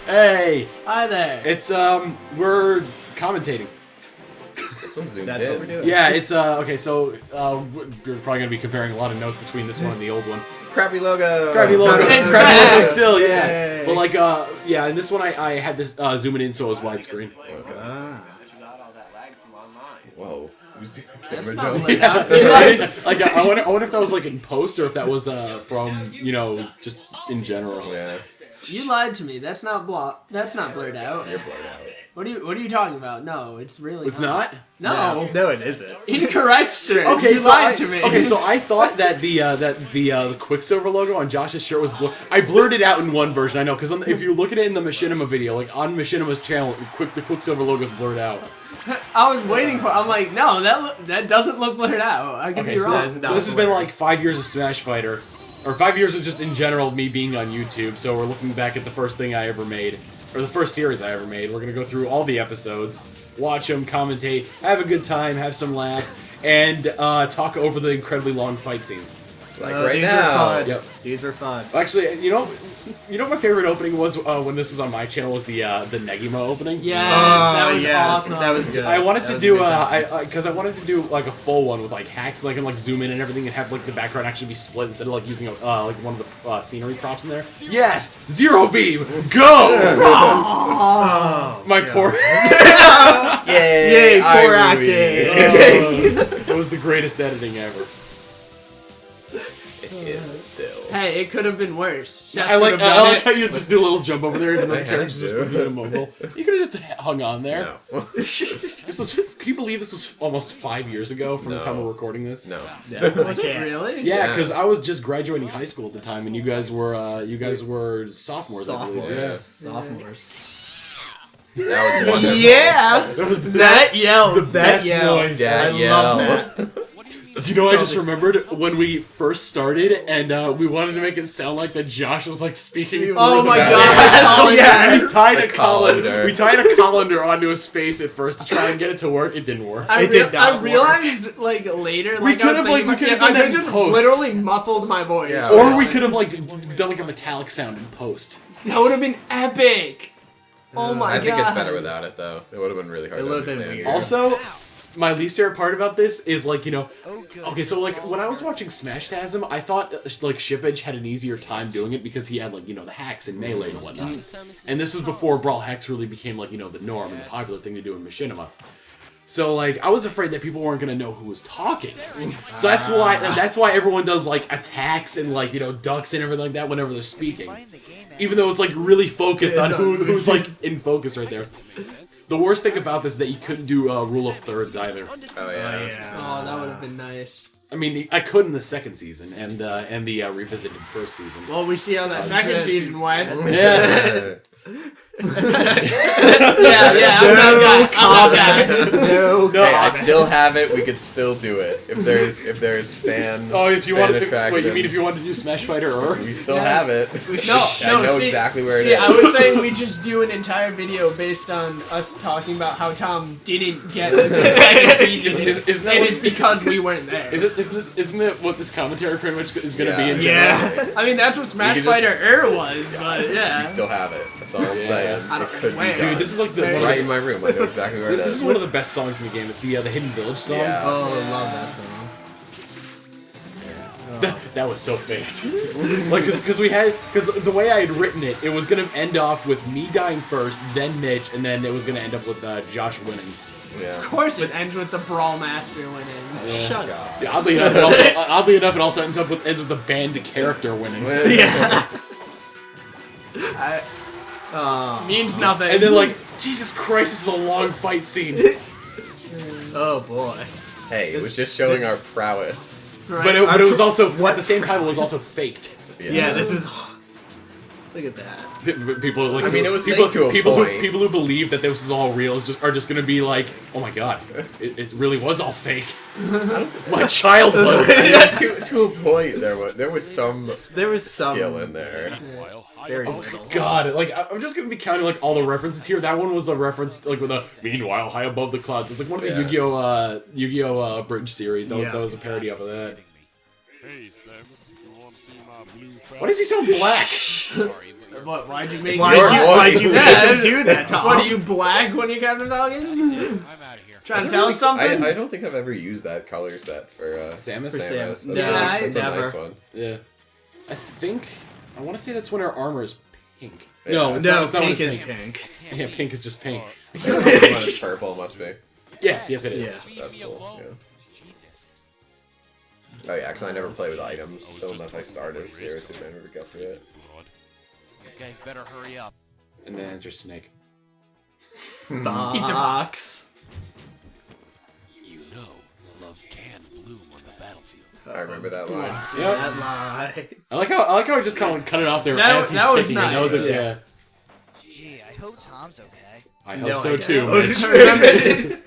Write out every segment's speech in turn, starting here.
Hey! Hi there. It's, we're commentating. This one's zoomed That's in. what we're doing. Yeah, it's, okay, so, we're probably gonna be comparing a lot of notes between this one and the old one. Crappy logo. Crappy logo. It's Crappy logo cracked. still, yeah. Yay. But, like, yeah, in this one I had this, zooming in so it was widescreen. Ah. Whoa. You see the That's camera not jump? lit out. Like, I wonder if that was, like, in post or if that was, from, you know, just in general. Yeah, You lied to me. That's not That's not blurred out. you're blurred out. What are you talking about? No, it's really. It's not? No. No, it isn't. Incorrect, sir. Okay, you so lied to me. I thought that the Quicksilver logo on Josh's shirt was blurred. I blurred it out in one version, I know, because if you look at it in the Machinima video, like on Machinima's channel, the Quicksilver logo is blurred out. I was waiting for. I'm like, no, that doesn't look blurred out. I could Okay, be so, wrong. so this has been like 5 years of Smash Fighter, or 5 years of just in general me being on YouTube. So we're looking back at the first thing I ever made, or the first series I ever made. We're gonna go through all the episodes, watch them, commentate, have a good time, have some laughs, and talk over the incredibly long fight scenes. Like Oh, right these now. were fun. Yep. These were fun. Actually, you know what my favorite opening was when this was on my channel was the Negima opening. Yes, that was yeah, awesome. That was good. I wanted That to was do a good time. because I wanted to do like a full one with like hacks, like and like zoom in and everything, and have like the background actually be split instead of like using like one of the scenery props in there. Yes, Zero Beam, go! Oh, My yeah. poor. Yay! Yay, poor Irui. acting. It was the greatest editing ever. It is still. Hey, it could have been worse. Seth I like could have done it. how you just do a little jump over there, even though the I had character's just to. moving a mobile. You could have just hung on there. No. This was. Can you believe this was almost 5 years ago from the time No. we're recording this? No. Yeah, I Was it can't. really? Yeah, Yeah. because I was just graduating high school at the time, and you guys were sophomores, I believe. Sophomores. Yeah. Sophomores. That was wonderful. Yeah! That was That yell. the best yell. noise. Dad I yell. love that. Do you know? I just remembered when we first started, and we wanted to make it sound like that Josh was like speaking. through Oh the my back. God. Yeah. We tied The a colander. colander. We tied a colander onto his face at first to try and get it to work. It didn't work. I, It did not I work. realized like later. We like, could I was have, thinking like, we could have I done that in just post. literally muffled my voice. Yeah. Or we could have like done like a metallic sound in post. That would have been epic. Oh my god. I think it's better without it though. It would have been really hard It to would've been understand. weird. Also, my least favorite part about this is like, you know, okay, so like when I was watching Smash Tasm, I thought like Shipedge had an easier time doing it because he had like, you know, the hacks and melee and whatnot. And this was before Brawl hacks really became like, you know, the norm and the popular thing to do in Machinima. So like I was afraid that people weren't gonna know who was talking. So that's why everyone does like attacks and like, you know, ducks and everything like that whenever they're speaking. Even though it's like really focused on who's like in focus right there. The worst thing about this is that you couldn't do rule of thirds either. Oh yeah. Oh, that would have been nice. I mean, I could in the second season and the revisited first season. Well, we see how that second season went. Yeah. yeah, I'm that guy. No. No, Hey, I still have it. We could still do it if there's fan. Oh, if you fan want to, wait, you attraction. mean if you want to do Smash Fighter or? We still have it. No, I know see, exactly where it see, is. I was saying we just do an entire video based on us talking about how Tom didn't get the second season, Isn't that and what- it's because we weren't there. Isn't it what this commentary pretty much is going to be in Yeah. general? I mean, that's what Smash could just- Fighter was, but yeah. We still have it. That's all I'm Yeah. saying. I It don't could be where. done. Dude, this is like the It's It's one of right the- in my room. I know exactly where it this is. is one of the best songs in the game. It's the Hidden Village song. Yeah. Oh, I love that song. That was so faked. Like, because the way I had written it, it was gonna end off with me dying first, then Mitch, and then it was gonna end up with Josh winning. Yeah. Of course, it ends with the Brawl Master winning. Yeah. Shut up. Yeah, oddly enough, it also ends with the band character winning. Yeah. Means nothing. And then like, Jesus Christ, this is a long fight scene. Oh boy. Hey, it was just showing our prowess. Right. But it was also at the same time it was also faked. Yeah, this is. Look at that. People like I mean, it was people fake to a people point. people who believe that this is all real are just gonna be like, oh my god, it really was all fake. My childhood. Yeah, to a point, there was some There was some skill in there. very Oh little. god, like I'm just gonna be counting like all the references here. That one was a reference like with a meanwhile high above the clouds. It's like one of the Yeah. Yu-Gi-Oh bridge series. Yeah. That was a parody off of that. Hey, Samus, you want to see my blue Why does he sound black? What? Why'd you make Your Why'd voice. you make him do that, Tom? What are you black when you're Captain Falcon? I'm out of here. Trying to tell us something? I don't think I've ever used that color set for Samus? For Samus. That's, No, that's a never. nice one. Yeah. I want to say that's when her armor is pink. Yeah. No, it's No, not, it's not when pink it's is pink. Yeah, pink is just pink. When it's purple, must be. Yes, it is. Yeah. That's cool. Yeah. Jesus. Oh yeah, because I never play with items, so unless I start as Cirrus, I never get to it. You guys better hurry up. And then it's just Snake. Box. You know, love can bloom on the battlefield. I remember that line. Yep. That lie. I like how I just kind of cut it off there That- as he's that was kicking it. That was a, nice. yeah. Gee, I hope Tom's okay. I hope No, so I too. don't. Mitch. I remember this.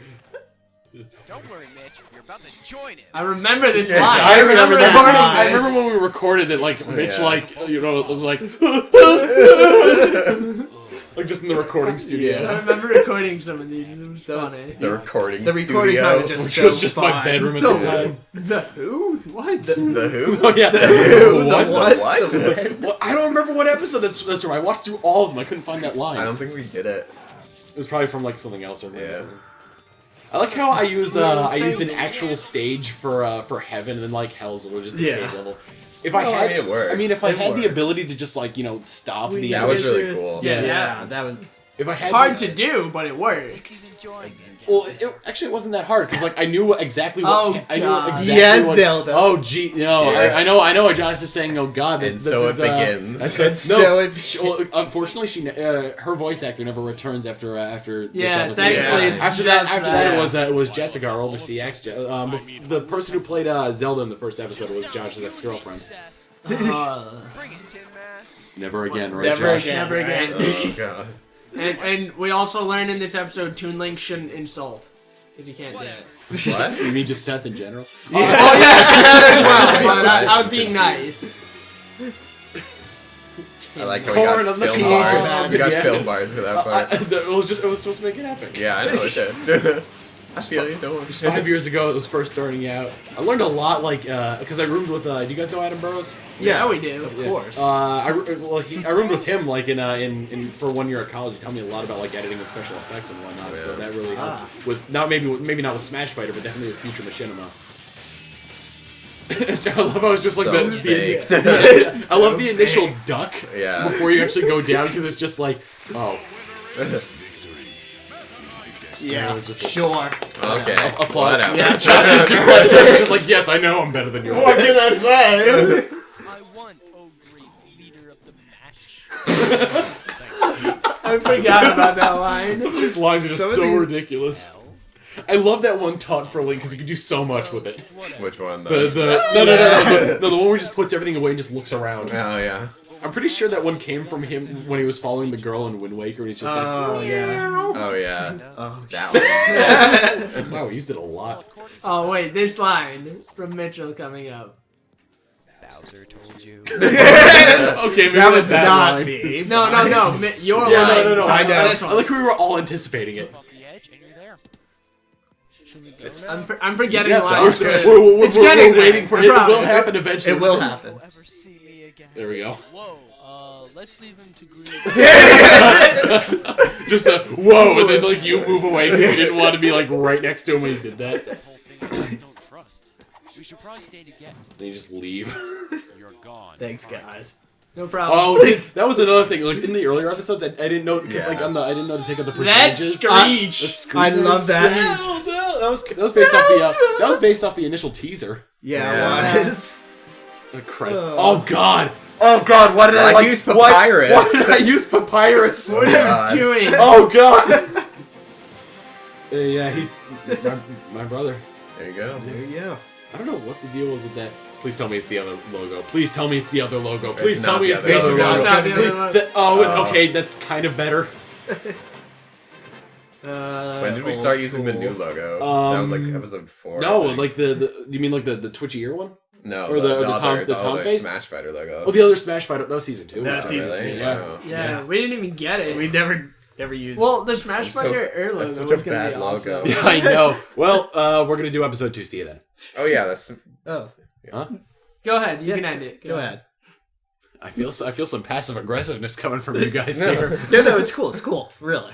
Don't worry, Mitch. You're about to join him. I remember this line. I remember that. recording I this. remember when we recorded it, like Mitch, Yeah. like was like, like just in the recording studio, I remember recording some of these. It was So- funny. The recording The recording studio. time is just which so was just my fun. bedroom at No. the time. The who? What? The who? Oh yeah, Who? what? The what? What? The what? Well, I don't remember what episode. That's right. I watched through all of them. I couldn't find that line. I don't think we did it. It was probably from like something else or Yeah. something. I like how I used an actual stage for Heaven and then like Hell's was just the Yeah. cave level. If Well, I had, I mean, it worked. I mean, if I It had the worked. ability to just like stop the That was animation, really cool. Yeah. Yeah, that was. if I had Hard the, to do, but it worked. He's enjoying it. Well, actually, it wasn't that hard because like I knew exactly what. Oh, I knew God. exactly Yes, what, Zelda. Oh gee, no, Yeah. I know. John's just saying, oh God, And that so is, it begins. that's- And no, so it well, unfortunately, her voice actor never returns after this Yeah, episode. thankfully. Yeah. it's After that, just after that, it was Jessica, our older CX. The person who played Zelda in the first episode was Josh's ex-girlfriend. Uh, Bring it, Tin Mask. Never again, right? Never Josh? again. Never again. Oh god. and we also learned in this episode Toon Link shouldn't insult. Because you can't do it. What? You mean just Seth in general? Oh yeah, that as well, but I was being nice. I like how Corn we on the got film cob. bars. We got Yeah. film bars for that part. It was supposed to make it epic. Yeah, I know it did. I feel you. Don't worry. 5 years ago, it was first starting out. I learned a lot, like, because I roomed with. Do you guys know Adam Burrows? Yeah, we do. Of course. I roomed with him like in for 1 year at college. He taught me a lot about like editing and special effects and whatnot. So Yeah. that really helped with maybe not with Smash Fighter, but definitely with Future Machinima. I love how it's just like So the fake. I love the initial duck Yeah. before you actually go down because it's just like oh Yeah, it's just like- sure. Okay. applaud. Whatever. Yeah. Josh is just like yes, I know I'm better than you. What can I say? I won, oh great leader of the match. I forgot about that line. Some of these lines are just Some of so these- ridiculous. I love that one taunt for Link because he can do so much with it. Which one? No, the one where he just puts everything away and just looks around. Oh yeah. I'm pretty sure that one came from him when he was following the girl in Wind Waker, and he's just Oh yeah. Oh yeah. Oh, That one. like, wow, we used it a lot. Oh wait, this line from Mitchell coming up. Bowser told you. Okay, maybe that that's was that not line. me. No, your Yeah, line. no. I know. This I one. like we were all anticipating it. Off the edge, and you're there. Should we go It's- now? I'm forgetting Yes, lines. we're It's getting we're waiting for there. it. I It will promise. happen eventually. It will happen. Ever see me again? There we go. Whoa, let's leave him to grieve. Just a whoa, and then like you move away because you didn't want to be like right next to him when you did that. This whole thing I don't trust. We should probably stay together. Then you just leave. You're gone. Thanks, guys. No problem. Oh, see, that was another thing. Like in the earlier episodes, I didn't know because like I didn't know to take out the That's percentages. Screech. That's Screech. I love that. That was based off the that was based off the initial teaser. Yeah, Yeah. it was. The credit. Oh. Oh God. Oh God. Why did I Why'd like you use why- papyrus? Why did I use papyrus? What are you doing? Oh God. Yeah, my brother. There you go. There you go. I don't know what the deal was with that. Please tell me it's the other logo. Please tell me it's the other logo. Please It's tell not me the it's the other other logo. logo. It's not the other Please- logo. Oh. Okay, that's kind of better. When did we start using the new logo? That was like episode 4. No, I think. like the you mean like the twitchy ear one? no, or the other, the Tom other face? Smash Fighter logo. Oh, the other Smash Fighter. That was season 2. That was Oh, season really? 2, yeah. Wow. Yeah, we didn't even get it. We never used Well, the Smash I'm so- Fighter air logo that's was such a gonna bad be logo. awesome. Yeah, I know. Well, we're gonna do episode 2. See you then. Oh yeah, that's it. Oh, Go ahead, you yeah, can end it. Go ahead. I feel some passive aggressiveness coming from you guys here. No, it's cool. It's cool. Really.